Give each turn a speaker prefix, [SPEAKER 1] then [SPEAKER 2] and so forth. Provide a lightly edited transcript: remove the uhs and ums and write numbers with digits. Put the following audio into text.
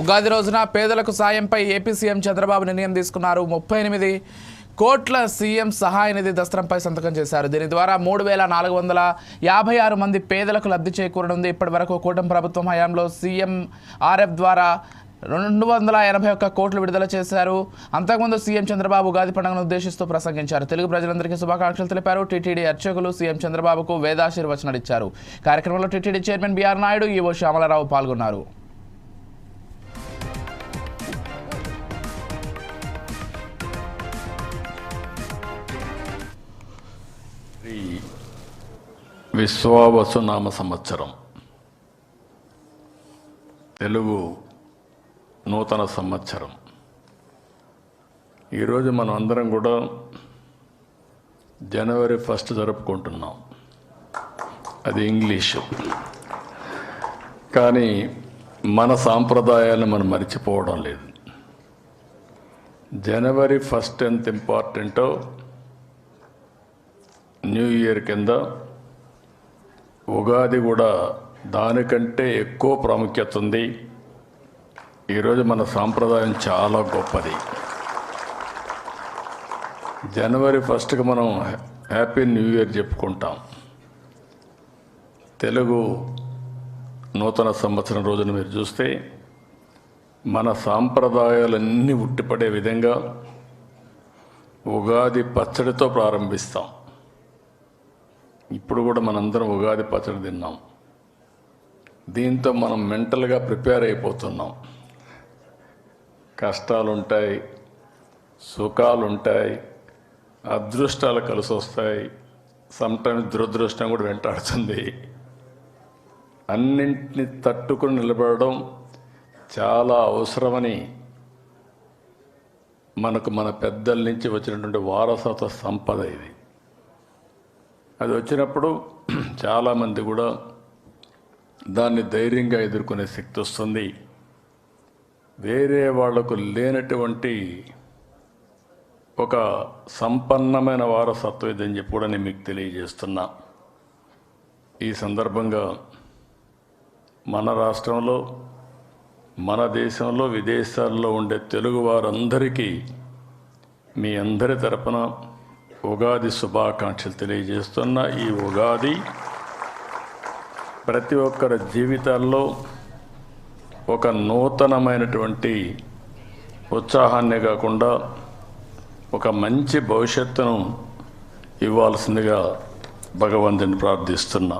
[SPEAKER 1] ఉగాది రోజున పేదలకు సాయంపై AP CM Chandrababu నిర్ణయం తీసుకున్నారు. 38 కోట్ల సీఎం సహాయ నిధి దస్త్రంపై సంతకం చేశారు. దీని ద్వారా 3,456 మంది పేదలకు లబ్ధి చేకూరనుంది. ఇప్పటి వరకు కూటమి ప్రభుత్వం హయాంలో సీఎం ఆర్ఎఫ్ ద్వారా 281 కోట్లు విడుదల చేశారు. అంతకుముందు సీఎం చంద్రబాబు ఉగాది పండుగను ఉద్దేశిస్తూ ప్రసంగించారు. తెలుగు ప్రజలందరికీ శుభాకాంక్షలు తెలిపారు. టీటీడీ అర్చకులు సీఎం చంద్రబాబుకు వేదాశీర్వచనాలు ఇచ్చారు. కార్యక్రమంలో TTD chairman BR Naidu, EO Shyamala Rao పాల్గొన్నారు.
[SPEAKER 2] విశ్వావసునామ సంవత్సరం, తెలుగు నూతన సంవత్సరం. ఈరోజు మనం అందరం కూడా జనవరి 1 జరుపుకుంటున్నాం. అది ఇంగ్లీషు. కానీ మన సాంప్రదాయాలను మనం మర్చిపోవడం లేదు. జనవరి 1 ఎంత ఇంపార్టెంటో న్యూ ఇయర్ కింద ఉగాది కూడా దానికంటే ఎక్కువ ప్రాముఖ్యత ఉంది. ఈరోజు మన సాంప్రదాయం చాలా గొప్పది. జనవరి 1కి మనం హ్యాపీ న్యూ ఇయర్ చెప్పుకుంటాం. తెలుగు నూతన సంవత్సరం రోజున మీరు చూస్తే మన సాంప్రదాయాలన్నీ ఉట్టిపడే విధంగా ఉగాది పచ్చడితో ప్రారంభిస్తాం. ఇప్పుడు కూడా మనందరం ఉగాది పచ్చడి తిన్నాం. దీంతో మనం మెంటల్గా ప్రిపేర్ అయిపోతున్నాం. కష్టాలుంటాయి, సుఖాలుంటాయి, అదృష్టాలు కలిసి వస్తాయి, సమ్టైమ్స్ దురదృష్టం కూడా వెంటాడుతుంది. అన్నింటినీ తట్టుకుని నిలబడడం చాలా అవసరమని మనకు మన పెద్దల నుంచి వచ్చినటువంటి వారసత్వ సంపద ఇది. అది వచ్చినప్పుడు చాలామంది కూడా దాన్ని ధైర్యంగా ఎదుర్కొనే శక్తి వస్తుంది. వేరే వాళ్లకు లేనటువంటి ఒక సంపన్నమైన వారసత్వం ఇదని చెప్పి కూడా నేను మీకు తెలియజేస్తున్నా. ఈ సందర్భంగా మన రాష్ట్రంలో, మన దేశంలో, విదేశాల్లో ఉండే తెలుగు వారందరికీ మీ అందరి తరపున ఉగాది శుభాకాంక్షలు తెలియజేస్తున్న ఈ ఉగాది ప్రతి ఒక్కరి జీవితాల్లో ఒక నూతనమైనటువంటి ఉత్సాహాన్ని కాకుండా ఒక మంచి భవిష్యత్తును ఇవ్వాల్సిందిగా భగవంతుని ప్రార్థిస్తున్నా.